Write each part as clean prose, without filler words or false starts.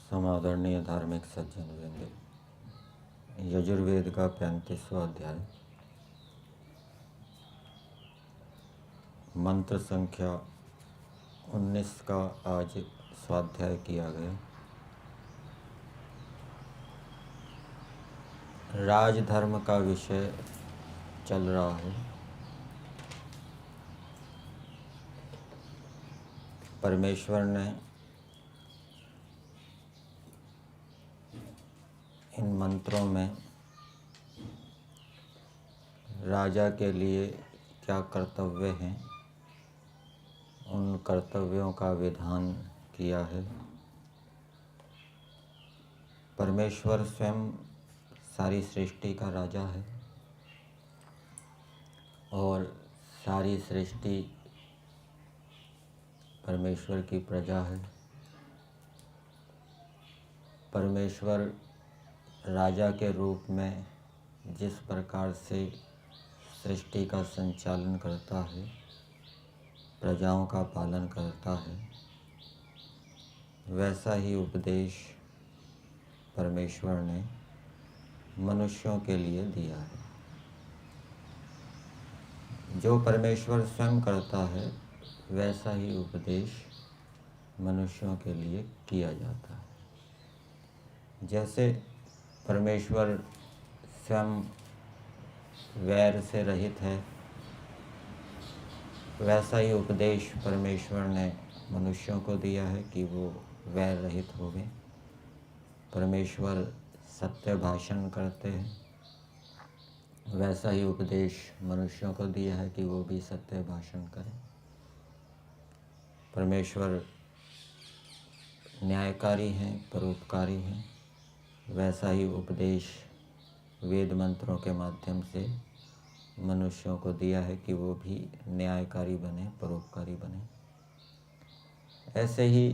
समादरणीय धार्मिक सज्जन वृंद, यजुर्वेद का 35वां अध्याय मंत्र संख्या 19 का आज स्वाध्याय किया गया। राजधर्म का विषय चल रहा है। परमेश्वर ने इन मंत्रों में राजा के लिए क्या कर्तव्य हैं, उन कर्तव्यों का विधान किया है। परमेश्वर स्वयं सारी सृष्टि का राजा है और सारी सृष्टि परमेश्वर की प्रजा है। परमेश्वर राजा के रूप में जिस प्रकार से सृष्टि का संचालन करता है, प्रजाओं का पालन करता है, वैसा ही उपदेश परमेश्वर ने मनुष्यों के लिए दिया है। जो परमेश्वर स्वयं करता है वैसा ही उपदेश मनुष्यों के लिए किया जाता है। जैसे परमेश्वर स्वयं वैर से रहित है, वैसा ही उपदेश परमेश्वर ने मनुष्यों को दिया है कि वो वैर रहित हो गए। परमेश्वर सत्य भाषण करते हैं, वैसा ही उपदेश मनुष्यों को दिया है कि वो भी सत्य भाषण करें। परमेश्वर न्यायकारी हैं, परोपकारी हैं, वैसा ही उपदेश वेद मंत्रों के माध्यम से मनुष्यों को दिया है कि वो भी न्यायकारी बने, परोपकारी बने। ऐसे ही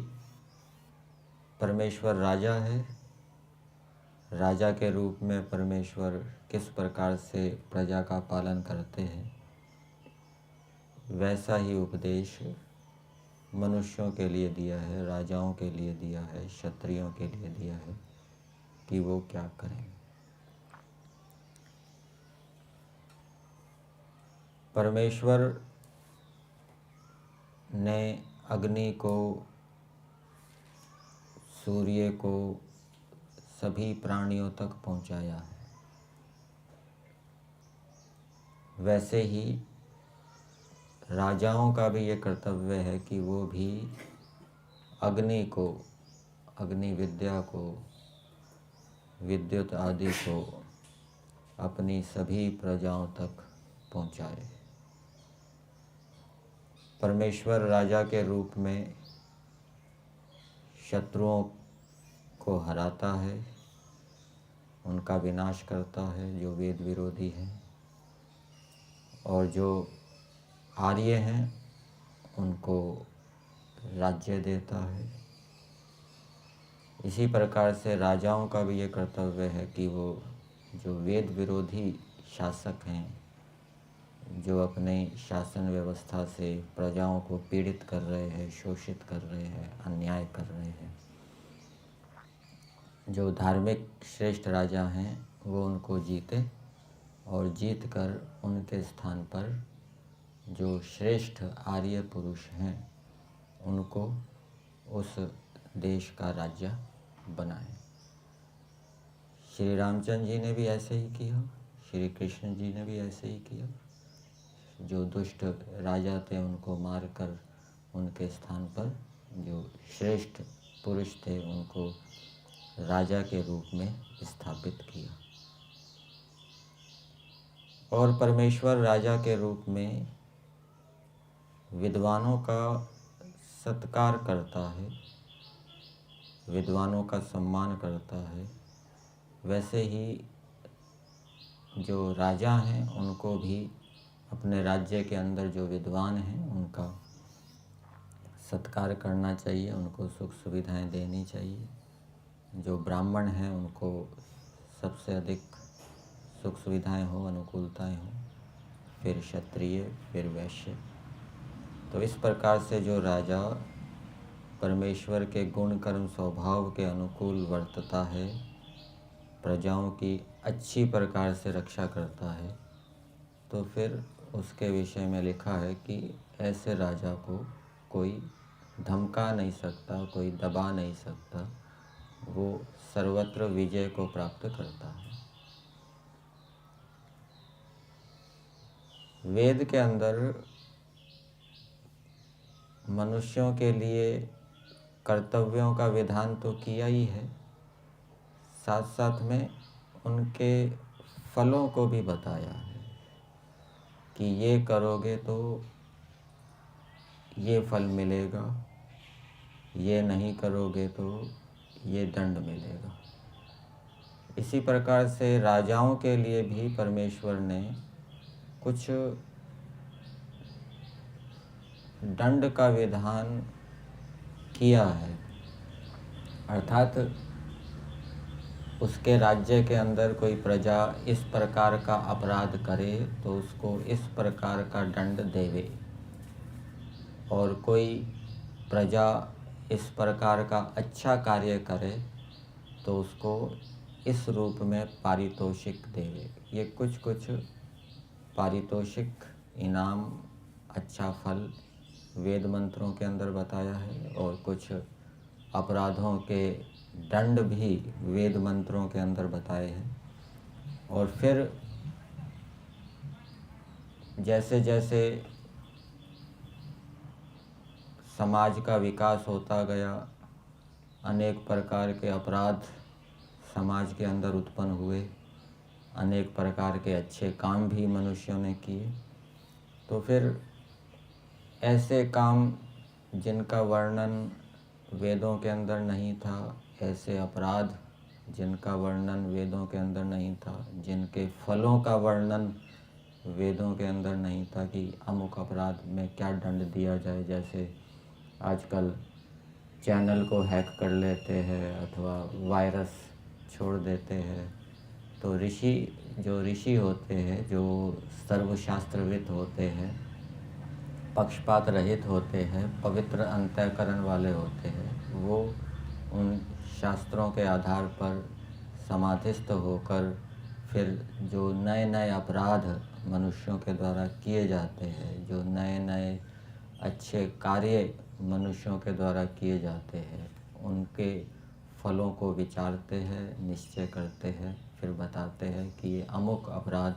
परमेश्वर राजा है। राजा के रूप में परमेश्वर किस प्रकार से प्रजा का पालन करते हैं, वैसा ही उपदेश मनुष्यों के लिए दिया है, राजाओं के लिए दिया है, क्षत्रियों के लिए दिया है कि वो क्या करें। परमेश्वर ने अग्नि को, सूर्य को, सभी प्राणियों तक पहुंचाया है। वैसे ही राजाओं का भी ये कर्तव्य है कि वो भी अग्नि को, अग्नि विद्या को, विद्युत आदि को अपनी सभी प्रजाओं तक पहुंचाए। परमेश्वर राजा के रूप में शत्रुओं को हराता है, उनका विनाश करता है जो वेद विरोधी हैं, और जो आर्य हैं उनको राज्य देता है। इसी प्रकार से राजाओं का भी ये कर्तव्य है कि वो जो वेद विरोधी शासक हैं, जो अपने शासन व्यवस्था से प्रजाओं को पीड़ित कर रहे हैं, शोषित कर रहे हैं, अन्याय कर रहे हैं, जो धार्मिक श्रेष्ठ राजा हैं वो उनको जीते और जीत कर उनके स्थान पर जो श्रेष्ठ आर्य पुरुष हैं उनको उस देश का राजा बनाए। श्री रामचंद्र जी ने भी ऐसे ही किया, श्री कृष्ण जी ने भी ऐसे ही किया। जो दुष्ट राजा थे उनको मारकर उनके स्थान पर जो श्रेष्ठ पुरुष थे उनको राजा के रूप में स्थापित किया। और परमेश्वर राजा के रूप में विद्वानों का सत्कार करता है, विद्वानों का सम्मान करता है। वैसे ही जो राजा हैं उनको भी अपने राज्य के अंदर जो विद्वान हैं उनका सत्कार करना चाहिए, उनको सुख सुविधाएं देनी चाहिए। जो ब्राह्मण हैं उनको सबसे अधिक सुख सुविधाएं हो, अनुकूलताएं हो, फिर क्षत्रिय, फिर वैश्य। तो इस प्रकार से जो राजा परमेश्वर के गुण कर्म स्वभाव के अनुकूल वर्तता है, प्रजाओं की अच्छी प्रकार से रक्षा करता है, तो फिर उसके विषय में लिखा है कि ऐसे राजा को कोई धमका नहीं सकता, कोई दबा नहीं सकता, वो सर्वत्र विजय को प्राप्त करता है। वेद के अंदर मनुष्यों के लिए कर्तव्यों का विधान तो किया ही है, साथ साथ में उनके फलों को भी बताया है कि ये करोगे तो ये फल मिलेगा, ये नहीं करोगे तो ये दंड मिलेगा। इसी प्रकार से राजाओं के लिए भी परमेश्वर ने कुछ दंड का विधान किया है, अर्थात उसके राज्य के अंदर कोई प्रजा इस प्रकार का अपराध करे तो उसको इस प्रकार का दंड देवे, और कोई प्रजा इस प्रकार का अच्छा कार्य करे तो उसको इस रूप में पारितोषिक देवे। ये कुछ कुछ पारितोषिक, इनाम, अच्छा फल वेद मंत्रों के अंदर बताया है, और कुछ अपराधों के दंड भी वेद मंत्रों के अंदर बताए हैं। और फिर जैसे जैसे समाज का विकास होता गया, अनेक प्रकार के अपराध समाज के अंदर उत्पन्न हुए, अनेक प्रकार के अच्छे काम भी मनुष्यों ने किए। तो फिर ऐसे काम जिनका वर्णन वेदों के अंदर नहीं था, ऐसे अपराध जिनका वर्णन वेदों के अंदर नहीं था, जिनके फलों का वर्णन वेदों के अंदर नहीं था कि अमुक अपराध में क्या दंड दिया जाए। जैसे आजकल चैनल को हैक कर लेते हैं अथवा वायरस छोड़ देते हैं, तो जो ऋषि होते हैं, जो सर्वशास्त्रविद होते हैं, पक्षपात रहित होते हैं, पवित्र अंतःकरण वाले होते हैं, वो उन शास्त्रों के आधार पर समाधिस्थ होकर फिर जो नए नए अपराध मनुष्यों के द्वारा किए जाते हैं, जो नए नए अच्छे कार्य मनुष्यों के द्वारा किए जाते हैं, उनके फलों को विचारते हैं, निश्चय करते हैं, फिर बताते हैं कि ये अमुक अपराध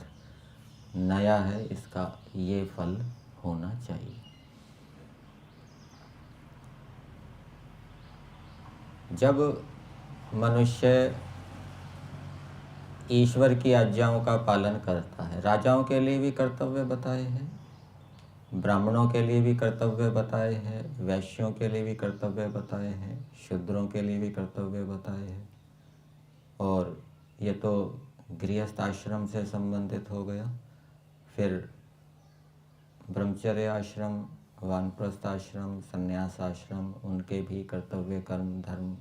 नया है, इसका ये फल होना चाहिए। जब मनुष्य ईश्वर की आज्ञाओं का पालन करता है, राजाओं के लिए भी कर्तव्य बताए हैं, ब्राह्मणों के लिए भी कर्तव्य बताए हैं, वैश्यों के लिए भी कर्तव्य बताए हैं, शूद्रों के लिए भी कर्तव्य बताए हैं। और ये तो गृहस्थ आश्रम से संबंधित हो गया। फिर ब्रह्मचर्य आश्रम, वानप्रस्थ आश्रम, संन्यास आश्रम, उनके भी कर्तव्य, कर्म, धर्म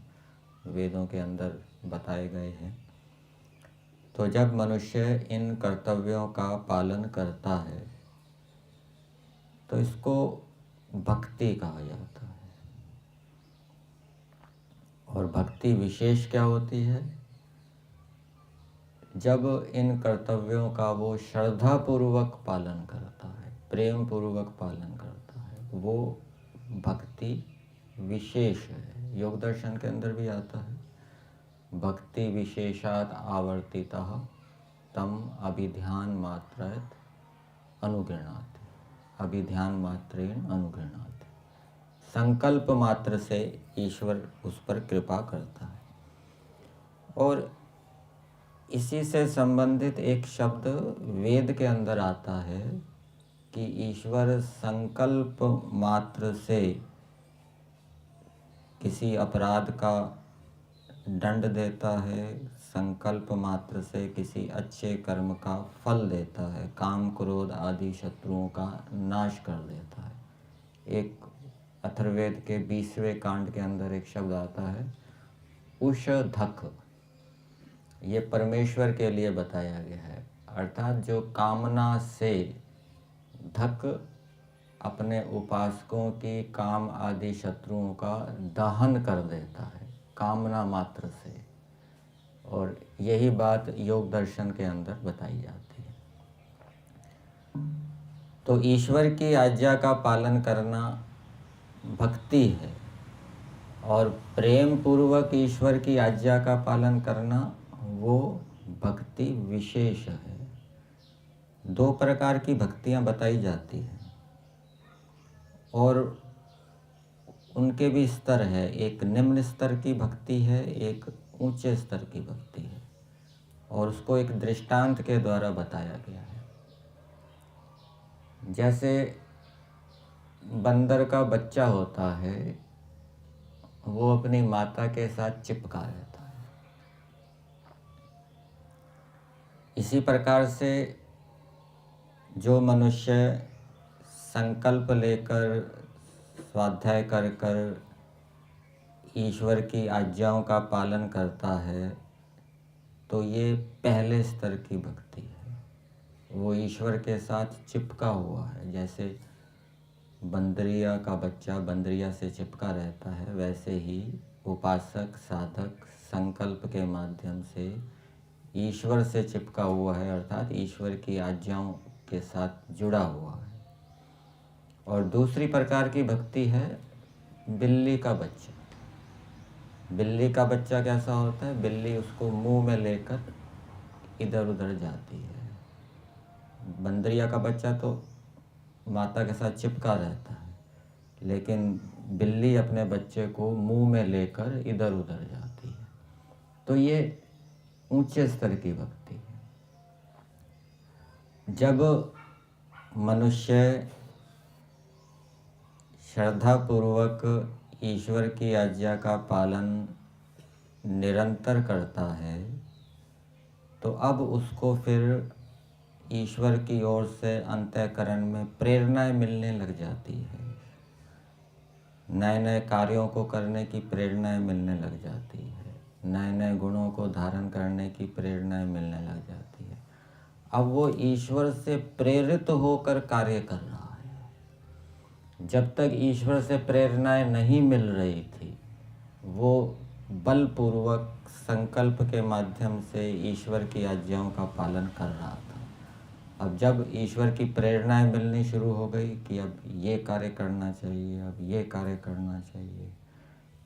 वेदों के अंदर बताए गए हैं। तो जब मनुष्य इन कर्तव्यों का पालन करता है तो इसको भक्ति कहा जाता है। और भक्ति विशेष क्या होती है? जब इन कर्तव्यों का वो श्रद्धापूर्वक पालन करता है, प्रेम पूर्वक पालन करता है, वो भक्ति विशेष है। योग दर्शन के अंदर भी आता है, भक्ति विशेषात आवर्तितः तम अभिध्यान मात्रैत अनुगृह्णाति, अभिध्यान मात्रेण अनुगृह्णाति। संकल्प मात्र से ईश्वर उस पर कृपा करता है। और इसी से संबंधित एक शब्द वेद के अंदर आता है कि ईश्वर संकल्प मात्र से किसी अपराध का दंड देता है, संकल्प मात्र से किसी अच्छे कर्म का फल देता है, काम क्रोध आदि शत्रुओं का नाश कर देता है। एक अथर्ववेद के 20वें कांड के अंदर एक शब्द आता है उषधक, ये परमेश्वर के लिए बताया गया है। अर्थात जो कामना से धक अपने उपासकों की काम आदि शत्रुओं का दहन कर देता है कामना मात्र से। और यही बात योग दर्शन के अंदर बताई जाती है। तो ईश्वर की आज्ञा का पालन करना भक्ति है और प्रेम पूर्वक ईश्वर की आज्ञा का पालन करना वो भक्ति विशेष है। 2 प्रकार की भक्तियां बताई जाती हैं और उनके भी स्तर है। एक निम्न स्तर की भक्ति है, एक ऊंचे स्तर की भक्ति है, और उसको एक दृष्टांत के द्वारा बताया गया है। जैसे बंदर का बच्चा होता है, वो अपनी माता के साथ चिपका रहता है। इसी प्रकार से जो मनुष्य संकल्प लेकर स्वाध्याय कर कर ईश्वर की आज्ञाओं का पालन करता है, तो ये पहले स्तर की भक्ति है। वो ईश्वर के साथ चिपका हुआ है। जैसे बंदरिया का बच्चा बंदरिया से चिपका रहता है, वैसे ही उपासक साधक संकल्प के माध्यम से ईश्वर से चिपका हुआ है, अर्थात ईश्वर की आज्ञाओं के साथ जुड़ा हुआ है। और दूसरी प्रकार की भक्ति है बिल्ली का बच्चा। बिल्ली का बच्चा कैसा होता है? बिल्ली उसको मुंह में लेकर इधर उधर जाती है। बंदरिया का बच्चा तो माता के साथ चिपका रहता है, लेकिन बिल्ली अपने बच्चे को मुंह में लेकर इधर उधर जाती है। तो ये ऊंचे स्तर की भक्ति है। जब मनुष्य श्रद्धापूर्वक ईश्वर की आज्ञा का पालन निरंतर करता है, तो अब उसको फिर ईश्वर की ओर से अंतःकरण में प्रेरणाएं मिलने लग जाती है। नए नए कार्यों को करने की प्रेरणाएं मिलने लग जाती है, नए नए गुणों को धारण करने की प्रेरणाएं मिलने लग जाती है। अब वो ईश्वर से प्रेरित होकर कार्य कर रहा है। जब तक ईश्वर से प्रेरणाएं नहीं मिल रही थी, वो बलपूर्वक संकल्प के माध्यम से ईश्वर की आज्ञाओं का पालन कर रहा था। अब जब ईश्वर की प्रेरणाएं मिलनी शुरू हो गई कि अब ये कार्य करना चाहिए, अब ये कार्य करना चाहिए,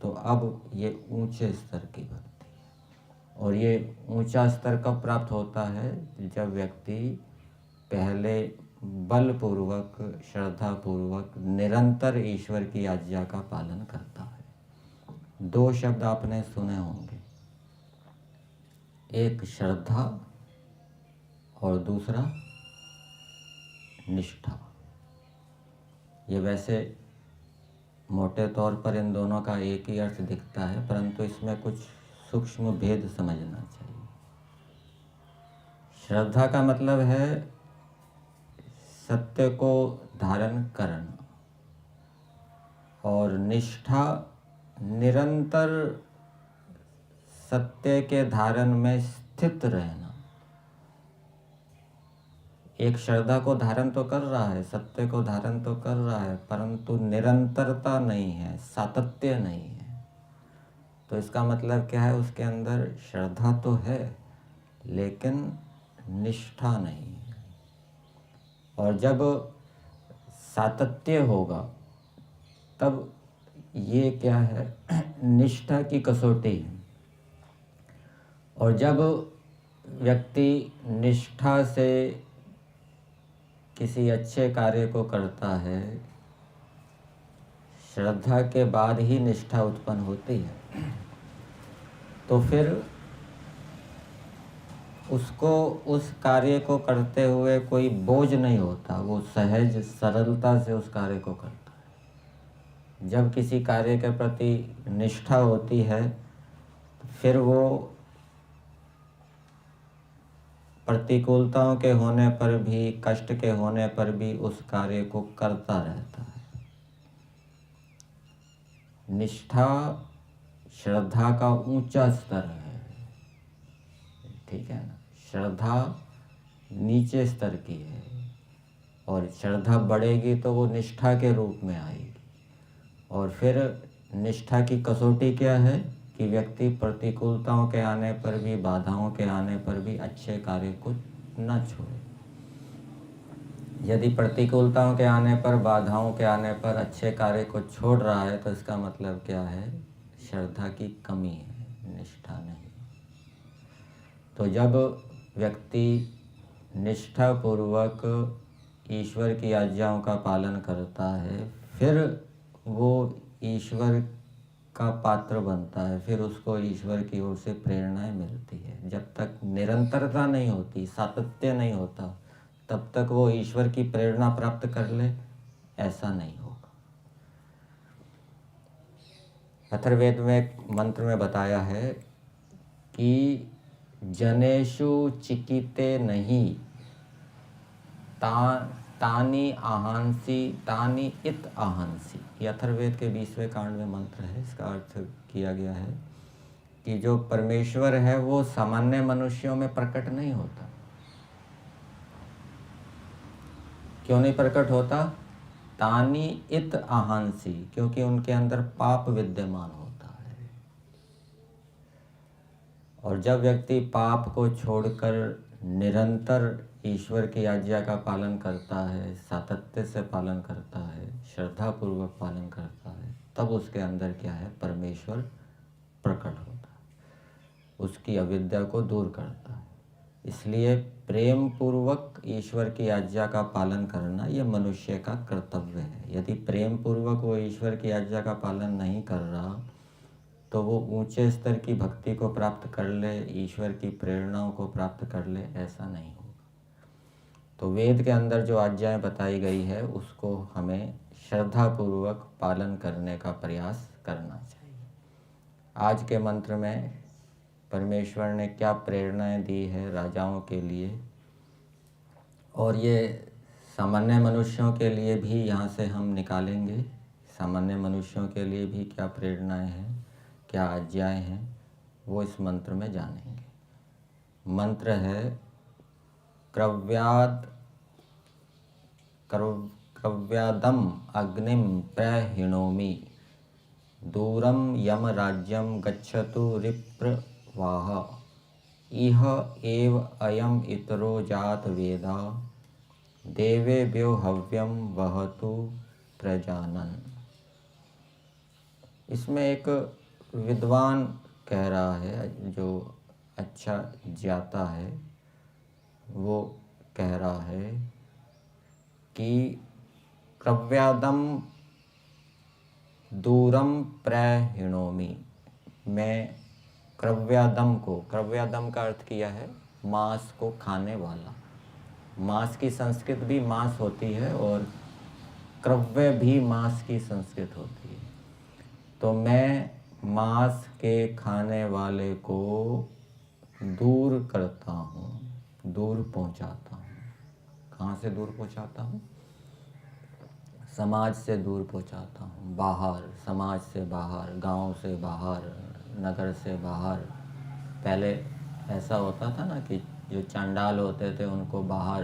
तो अब ये ऊंचे स्तर की भक्ति है। और ये ऊंचा स्तर कब प्राप्त होता है? जब व्यक्ति पहले बलपूर्वक श्रद्धापूर्वक निरंतर ईश्वर की आज्ञा का पालन करता है। 2 शब्द आपने सुने होंगे, एक श्रद्धा और दूसरा निष्ठा। ये वैसे मोटे तौर पर इन दोनों का एक ही अर्थ दिखता है, परंतु इसमें कुछ सूक्ष्म भेद समझना चाहिए। श्रद्धा का मतलब है सत्य को धारण करना, और निष्ठा निरंतर सत्य के धारण में स्थित रहना। एक श्रद्धा को धारण तो कर रहा है, सत्य को धारण तो कर रहा है, परंतु निरंतरता नहीं है, सातत्य नहीं है। तो इसका मतलब क्या है, उसके अंदर श्रद्धा तो है लेकिन निष्ठा नहीं है। और जब सातत्य होगा तब ये क्या है, निष्ठा की कसौटी है। और जब व्यक्ति निष्ठा से किसी अच्छे कार्य को करता है, श्रद्धा के बाद ही निष्ठा उत्पन्न होती है, तो फिर उसको उस कार्य को करते हुए कोई बोझ नहीं होता, वो सहज सरलता से उस कार्य को करता है। जब किसी कार्य के प्रति निष्ठा होती है फिर वो प्रतिकूलताओं के होने पर भी, कष्ट के होने पर भी उस कार्य को करता रहता है। निष्ठा श्रद्धा का ऊंचा स्तर है, ठीक है ना। श्रद्धा नीचे स्तर की है और श्रद्धा बढ़ेगी तो वो निष्ठा के रूप में आएगी। और फिर निष्ठा की कसौटी क्या है कि व्यक्ति प्रतिकूलताओं के आने पर भी, बाधाओं के आने पर भी अच्छे कार्य को न छोड़े। यदि प्रतिकूलताओं के आने पर, बाधाओं के आने पर अच्छे कार्य को छोड़ रहा है तो इसका मतलब क्या है, श्रद्धा की कमी है, निष्ठा नहीं। तो जब व्यक्ति निष्ठापूर्वक ईश्वर की आज्ञाओं का पालन करता है फिर वो ईश्वर का पात्र बनता है, फिर उसको ईश्वर की ओर से प्रेरणाएं मिलती है। जब तक निरंतरता नहीं होती, सातत्य नहीं होता, तब तक वो ईश्वर की प्रेरणा प्राप्त कर ले, ऐसा नहीं होगा। अथर्ववेद में एक मंत्र में बताया है कि जनेषु चिकिते नहीं तानी आहांसी तानी इत आहांसी। ये अथर्ववेद के 20वें कांड में मंत्र है। इसका अर्थ किया गया है कि जो परमेश्वर है वो सामान्य मनुष्यों में प्रकट नहीं होता। क्यों नहीं प्रकट होता? तानी इत आहांसी, क्योंकि उनके अंदर पाप विद्यमान होता है। और जब व्यक्ति पाप को छोड़कर निरंतर ईश्वर की आज्ञा का पालन करता है, सातत्य से पालन करता है, श्रद्धापूर्वक पालन करता है, तब उसके अंदर क्या है, परमेश्वर प्रकट होता है, उसकी अविद्या को दूर करता है। इसलिए प्रेम पूर्वक ईश्वर की आज्ञा का पालन करना ये मनुष्य का कर्तव्य है। यदि प्रेम पूर्वक वो ईश्वर की आज्ञा का पालन नहीं कर रहा तो वो ऊंचे स्तर की भक्ति को प्राप्त कर ले, ईश्वर की प्रेरणाओं को प्राप्त कर ले, ऐसा नहीं होगा। तो वेद के अंदर जो आज्ञाएं बताई गई है उसको हमें श्रद्धापूर्वक पालन करने का प्रयास करना चाहिए। आज के मंत्र में परमेश्वर ने क्या प्रेरणाएं दी है राजाओं के लिए, और ये सामान्य मनुष्यों के लिए भी यहाँ से हम निकालेंगे। सामान्य मनुष्यों के लिए भी क्या प्रेरणाएं हैं, क्या आज्ञाएं हैं, वो इस मंत्र में जानेंगे। मंत्र है क्रव्यादम अग्निम प्रहिणोमि दूरम यम राज्यम गच्छतु रिप्रवाह इह एव अयम इतरो जात वेदा देवेभ्यो हव्यम वहतु प्रजानन। इसमें एक विद्वान कह रहा है, जो अच्छा जाता है, वो कह रहा है कि क्रव्यादम दूरम प्रहिणोमि। मैं क्रव्यादम को, क्रव्यादम का अर्थ किया है मांस को खाने वाला। मांस की संस्कृत भी मांस होती है और क्रव्य भी मांस की संस्कृत होती है। तो मैं मांस के खाने वाले को दूर करता हूँ, दूर पहुँचाता हूँ। कहाँ से दूर पहुँचाता हूँ? समाज से दूर पहुँचाता हूँ, बाहर, समाज से बाहर, गांव से बाहर, नगर से बाहर पहले ऐसा होता था ना कि जो चांडाल होते थे उनको बाहर,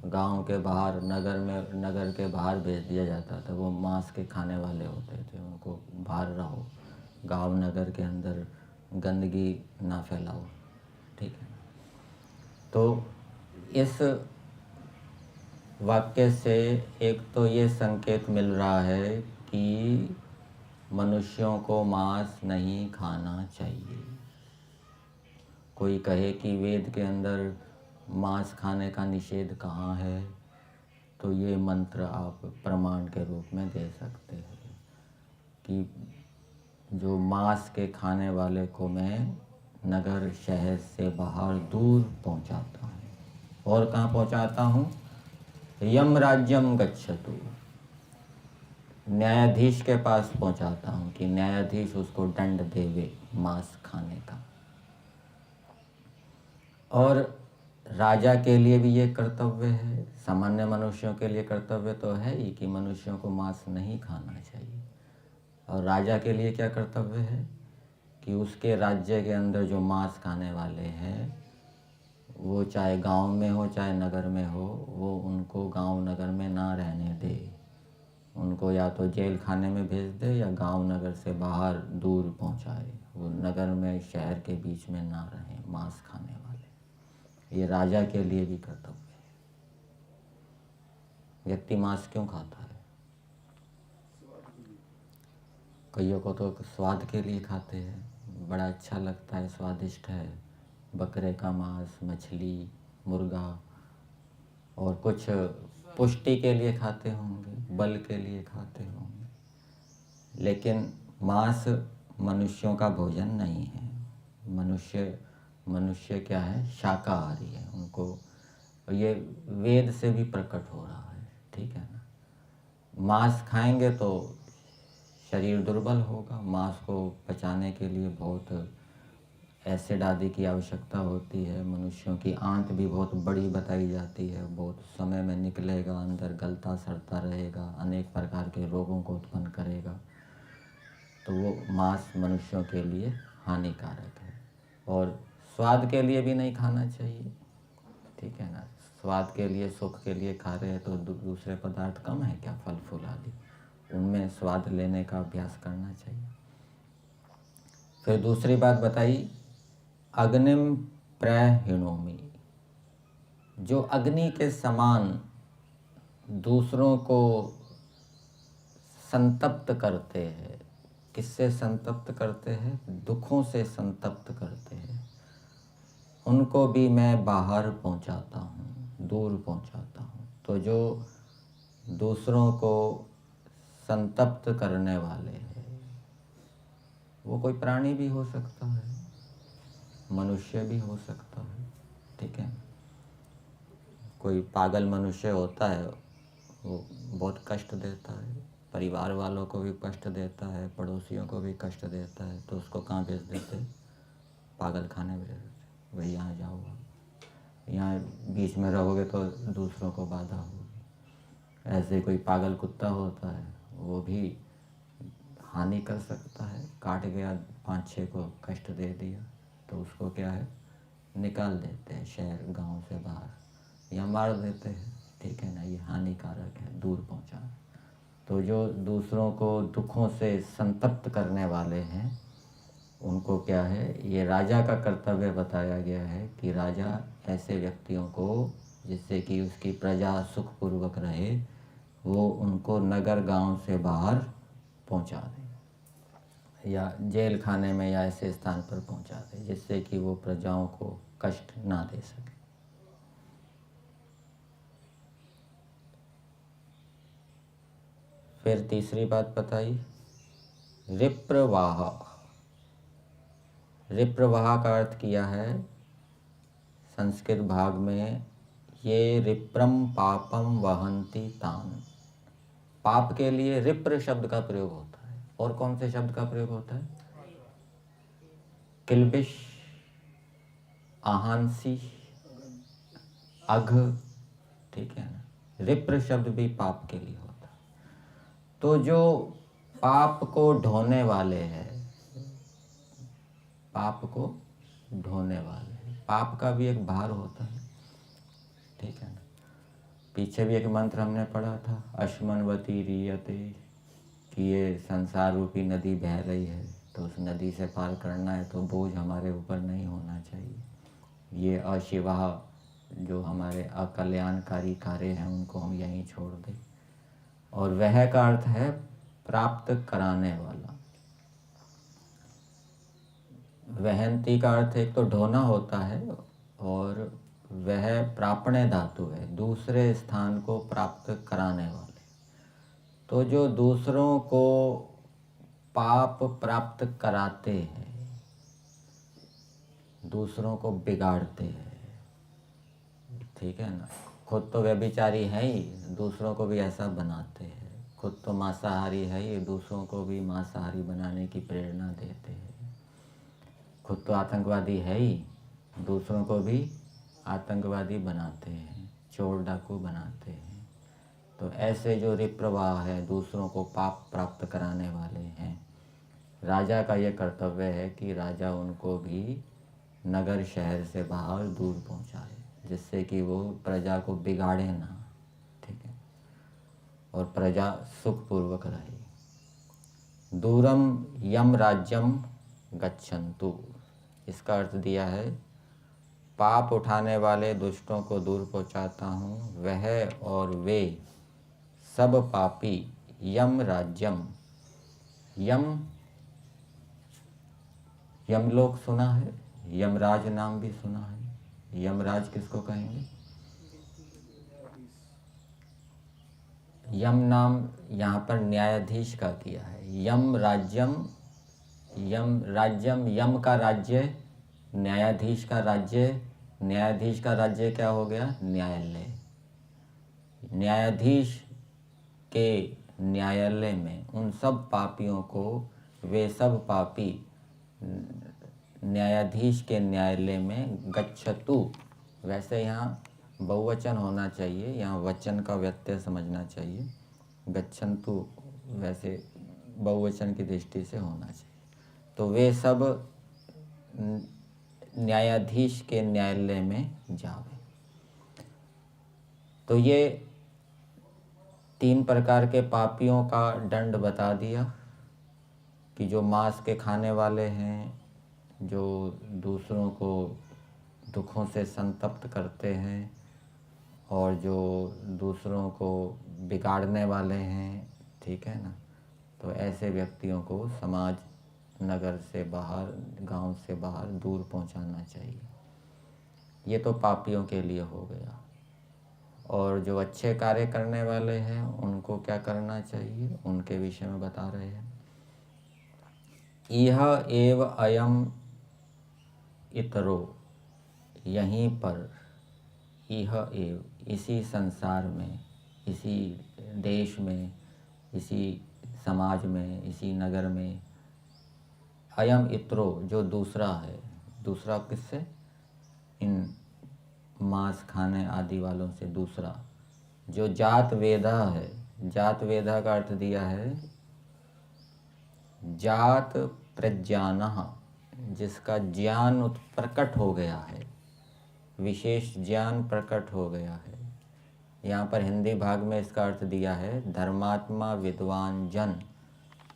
गांव के बाहर, नगर के बाहर भेज दिया जाता था। वो मांस के खाने वाले होते थे, उनको बाहर रहो, गांव नगर के अंदर गंदगी ना फैलाओ, ठीक है। तो इस वाक्य से एक तो ये संकेत मिल रहा है कि मनुष्यों को मांस नहीं खाना चाहिए। कोई कहे कि वेद के अंदर मांस खाने का निषेध कहाँ है, तो ये मंत्र आप प्रमाण के रूप में दे सकते हैं कि जो मांस के खाने वाले को मैं नगर शहर से बाहर दूर पहुंचाता हूँ। और कहाँ पहुंचाता हूँ? यम राज्यम गच्छतु, न्यायाधीश के पास पहुंचाता हूँ कि न्यायाधीश उसको दंड देवे मांस खाने का। और राजा के लिए भी ये कर्तव्य है, सामान्य मनुष्यों के लिए कर्तव्य तो है ही कि मनुष्यों को मांस नहीं खाना चाहिए। और राजा के लिए क्या कर्तव्य है कि उसके राज्य के अंदर जो मांस खाने वाले हैं, वो चाहे गांव में हो चाहे नगर में हो, वो उनको गांव नगर में ना रहने दे। उनको या तो जेल खाने में भेज दे या गांव नगर से बाहर दूर पहुंचाए। वो नगर में, शहर के बीच में ना रहें मांस खाने वाले। ये राजा के लिए भी कर्तव्य है। व्यक्ति मांस क्यों खाता है? कईयों को तो स्वाद के लिए खाते हैं, बड़ा अच्छा लगता है, स्वादिष्ट है। बकरे का मांस, मछली, मुर्गा, और कुछ पुष्टि के लिए खाते होंगे, बल के लिए खाते होंगे। लेकिन मांस मनुष्यों का भोजन नहीं है। मनुष्य क्या है? शाकाहारी है। उनको ये वेद से भी प्रकट हो रहा है, ठीक है ना। मांस खाएंगे तो शरीर दुर्बल होगा। मांस को पचाने के लिए बहुत एसिड आदि की आवश्यकता होती है। मनुष्यों की आंत भी बहुत बड़ी बताई जाती है, बहुत समय में निकलेगा, अंदर गलता सड़ता रहेगा, अनेक प्रकार के रोगों को उत्पन्न करेगा। तो वो मांस मनुष्यों के लिए हानिकारक है। और स्वाद के लिए भी नहीं खाना चाहिए, ठीक है ना। स्वाद के लिए, सुख के लिए खा रहे हैं तो दूसरे पदार्थ कम है क्या? फल फूल आदि, उनमें स्वाद लेने का अभ्यास करना चाहिए। फिर दूसरी बात बताई, अग्निम प्रहिणोमि, जो अग्नि के समान दूसरों को संतप्त करते हैं। किससे संतप्त करते हैं? दुखों से संतप्त करते हैं। उनको भी मैं बाहर पहुंचाता हूँ, दूर पहुंचाता हूँ। तो जो दूसरों को संतप्त करने वाले हैं, वो कोई प्राणी भी हो सकता है, मनुष्य भी हो सकता है, ठीक है। कोई पागल मनुष्य होता है, वो बहुत कष्ट देता है, परिवार वालों को भी कष्ट देता है, पड़ोसियों को भी कष्ट देता है, तो उसको कहाँ भेज देते? पागल खाने भेज देते। वही यहाँ जाओ, यहाँ बीच में रहोगे तो दूसरों को बाधा होगी। ऐसे कोई पागल कुत्ता होता है, वो भी हानि कर सकता है, काट गया, 5-6 को कष्ट दे दिया, तो उसको क्या है? निकाल देते हैं शहर, गांव से बाहर, या मार देते हैं, ठीक है ना। ये हानिकारक है, दूर पहुंचाना। तो जो दूसरों को दुखों से संतप्त करने वाले हैं, उनको क्या है? ये राजा का कर्तव्य बताया गया है कि राजा ऐसे व्यक्तियों को, जिससे कि उसकी प्रजा सुखपूर्वक रहे, वो उनको नगर गांव से बाहर पहुंचा दे, या जेल खाने में या ऐसे स्थान पर पहुंचा दे, जिससे कि वो प्रजाओं को कष्ट ना दे सके। फिर तीसरी बात बताई, रिप्रवाह। रिप्रवाह का अर्थ किया है संस्कृत भाग में, ये रिप्रम पापम वहंती तान। पाप के लिए रिप्र शब्द का प्रयोग होता है। और कौन से शब्द का प्रयोग होता है? किल्बिश, आहांसी, अघ, ठीक है ना। रिप्र शब्द भी पाप के लिए होता है। तो जो पाप को ढोने वाले हैं, पाप को ढोने वाले। पाप का भी एक भार होता है, ठीक है ना। पीछे भी एक मंत्र हमने पढ़ा था, अश्मनवती रीयते, कि ये संसार रूपी नदी बह रही है, तो उस नदी से पार करना है तो बोझ हमारे ऊपर नहीं होना चाहिए। ये अशिवा जो हमारे अकल्याणकारी कार्य हैं उनको हम यहीं छोड़ दें। और वह का अर्थ है प्राप्त कराने वाला। वहंती का अर्थ एक तो ढोना होता है, और वह प्रापणे धातु है, दूसरे स्थान को प्राप्त कराने वाले। तो जो दूसरों को पाप प्राप्त कराते हैं, दूसरों को बिगाड़ते हैं, ठीक है ना। खुद तो व्यभिचारी है ही, दूसरों को भी ऐसा बनाते हैं। खुद तो मांसाहारी है ही, दूसरों को भी मांसाहारी बनाने की प्रेरणा देते हैं। खुद तो आतंकवादी है ही, दूसरों को भी आतंकवादी बनाते हैं, चोर डाकू बनाते हैं। तो ऐसे जो रिप्रवाह है, दूसरों को पाप प्राप्त कराने वाले हैं, राजा का ये कर्तव्य है कि राजा उनको भी नगर शहर से बाहर दूर पहुंचाए, जिससे कि वो प्रजा को बिगाड़े ना, ठीक है, और प्रजा सुखपूर्वक रहे। दूरम यम राज्यम गच्छन्तु, इसका अर्थ दिया है पाप उठाने वाले दुष्टों को दूर पहुंचाता हूँ, वह और वे सब पापी यम राज्यम, यमलोक सुना है, यमराज नाम भी सुना है। यमराज किसको कहेंगे? यम नाम यहाँ पर न्यायाधीश का किया है। यम राज्यम, यम का राज्य, न्यायाधीश का राज्य। न्यायाधीश का राज्य क्या हो गया? न्यायालय। न्यायाधीश के न्यायालय में उन सब पापियों को, वे सब पापी न्यायाधीश के न्यायालय में गच्छतु, वैसे यहाँ बहुवचन होना चाहिए, यहाँ वचन का व्यत्यय समझना चाहिए। गच्छन्तु वैसे बहुवचन की दृष्टि से होना चाहिए। तो वे सब न्यायाधीश के न्यायालय में जावे। तो ये 3 प्रकार के पापियों का दंड बता दिया, कि जो मांस के खाने वाले हैं, जो दूसरों को दुखों से संतप्त करते हैं, और जो दूसरों को बिगाड़ने वाले हैं, ठीक है ना। तो ऐसे व्यक्तियों को समाज, नगर से बाहर, गांव से बाहर दूर पहुंचाना चाहिए। ये तो पापियों के लिए हो गया। और जो अच्छे कार्य करने वाले हैं उनको क्या करना चाहिए, उनके विषय में बता रहे हैं। इह एव अयम इतरो, यहीं पर, इह एव, इसी संसार में, इसी देश में, इसी समाज में, इसी नगर में, अयम इतरो, जो दूसरा है। दूसरा किससे? इन मांस खाने आदि वालों से दूसरा, जो जात वेदा है। जात वेदा का अर्थ दिया है जात प्रज्ञानः, जिसका ज्ञान प्रकट हो गया है, विशेष ज्ञान प्रकट हो गया है। यहाँ पर हिंदी भाग में इसका अर्थ दिया है धर्मात्मा विद्वान जन,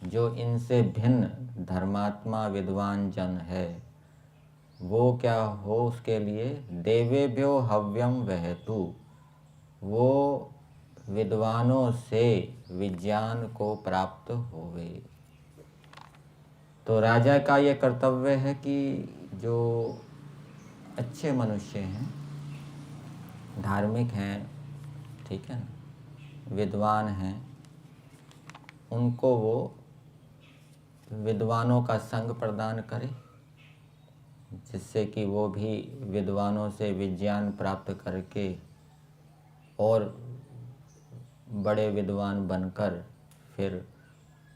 जो इनसे भिन्न धर्मात्मा विद्वान जन है, वो क्या हो, उसके लिए देवेभ्यो हव्यम वहेतु, वो विद्वानों से विज्ञान को प्राप्त होवे। तो राजा का ये कर्तव्य है कि जो अच्छे मनुष्य हैं, धार्मिक हैं, ठीक है ना, विद्वान हैं, उनको वो विद्वानों का संग प्रदान करे, जिससे कि वो भी विद्वानों से विज्ञान प्राप्त करके और बड़े विद्वान बनकर फिर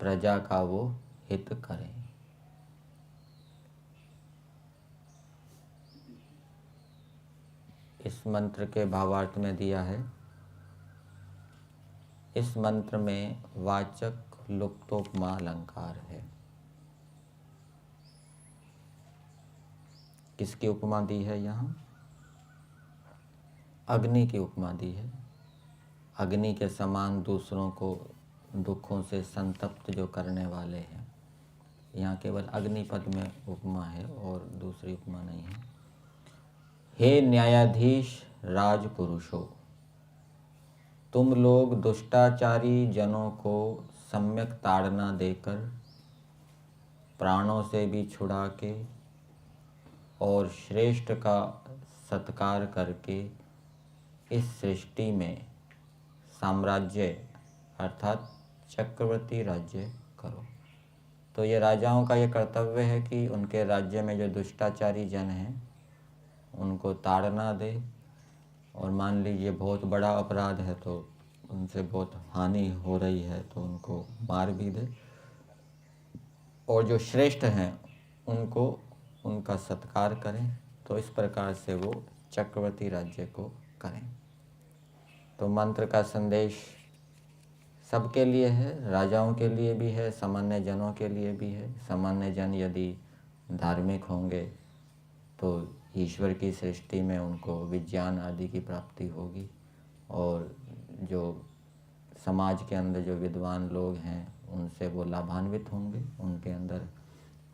प्रजा का वो हित करें। इस मंत्र के भावार्थ में दिया है, इस मंत्र में वाचक् लुप्तोपमा अलंकार है। किसकी उपमा दी है यहाँ? अग्नि की उपमा दी है। अग्नि के समान दूसरों को दुखों से संतप्त जो करने वाले हैं, यहाँ केवल अग्निपद में उपमा है और दूसरी उपमा नहीं है। हे न्यायाधीश राजपुरुषों, तुम लोग दुष्टाचारी जनों को सम्यक ताड़ना देकर, प्राणों से भी छुड़ा के और श्रेष्ठ का सत्कार करके इस सृष्टि में साम्राज्य अर्थात चक्रवर्ती राज्य करो। तो ये राजाओं का ये कर्तव्य है कि उनके राज्य में जो दुष्टाचारी जन हैं उनको ताड़ना दे, और मान लीजिए बहुत बड़ा अपराध है तो उनसे बहुत हानि हो रही है तो उनको मार भी दे, और जो श्रेष्ठ हैं उनको उनका सत्कार करें। तो इस प्रकार से वो चक्रवर्ती राज्य को करें। तो मंत्र का संदेश सबके लिए है, राजाओं के लिए भी है, सामान्य जनों के लिए भी है। सामान्य जन यदि धार्मिक होंगे तो ईश्वर की सृष्टि में उनको विज्ञान आदि की प्राप्ति होगी, और जो समाज के अंदर जो विद्वान लोग हैं उनसे वो लाभान्वित होंगे। उनके अंदर,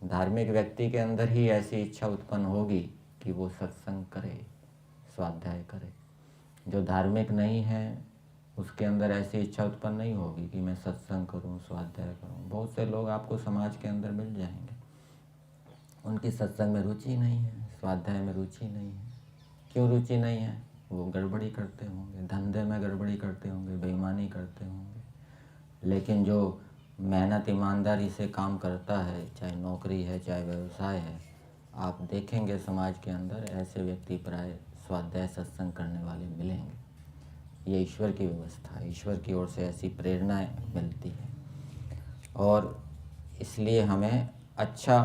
धार्मिक व्यक्ति के अंदर ही ऐसी इच्छा उत्पन्न होगी कि वो सत्संग करे, स्वाध्याय करे। जो धार्मिक नहीं है उसके अंदर ऐसी इच्छा उत्पन्न नहीं होगी कि मैं सत्संग करूं, स्वाध्याय करूं। बहुत से लोग आपको समाज के अंदर मिल जाएंगे, उनकी सत्संग में रुचि नहीं है, स्वाध्याय में रुचि नहीं है। क्यों रुचि नहीं है? वो गड़बड़ी करते होंगे, धंधे में गड़बड़ी करते होंगे, बेईमानी करते होंगे। लेकिन जो मेहनत ईमानदारी से काम करता है, चाहे नौकरी है चाहे व्यवसाय है, आप देखेंगे समाज के अंदर ऐसे व्यक्ति प्राय स्वाध्याय सत्संग करने वाले मिलेंगे। ये ईश्वर की व्यवस्था है, ईश्वर की ओर से ऐसी प्रेरणाएं मिलती है। और इसलिए हमें अच्छा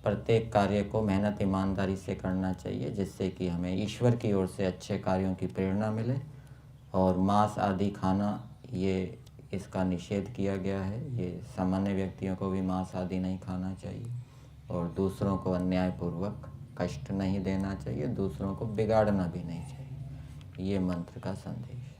प्रत्येक कार्य को मेहनत ईमानदारी से करना चाहिए, जिससे कि हमें ईश्वर की ओर से अच्छे कार्यों की प्रेरणा मिले। और मांस आदि खाना, ये इसका निषेध किया गया है। ये सामान्य व्यक्तियों को भी मांस आदि नहीं खाना चाहिए, और दूसरों को अन्यायपूर्वक कष्ट नहीं देना चाहिए, दूसरों को बिगाड़ना भी नहीं चाहिए। ये मंत्र का संदेश।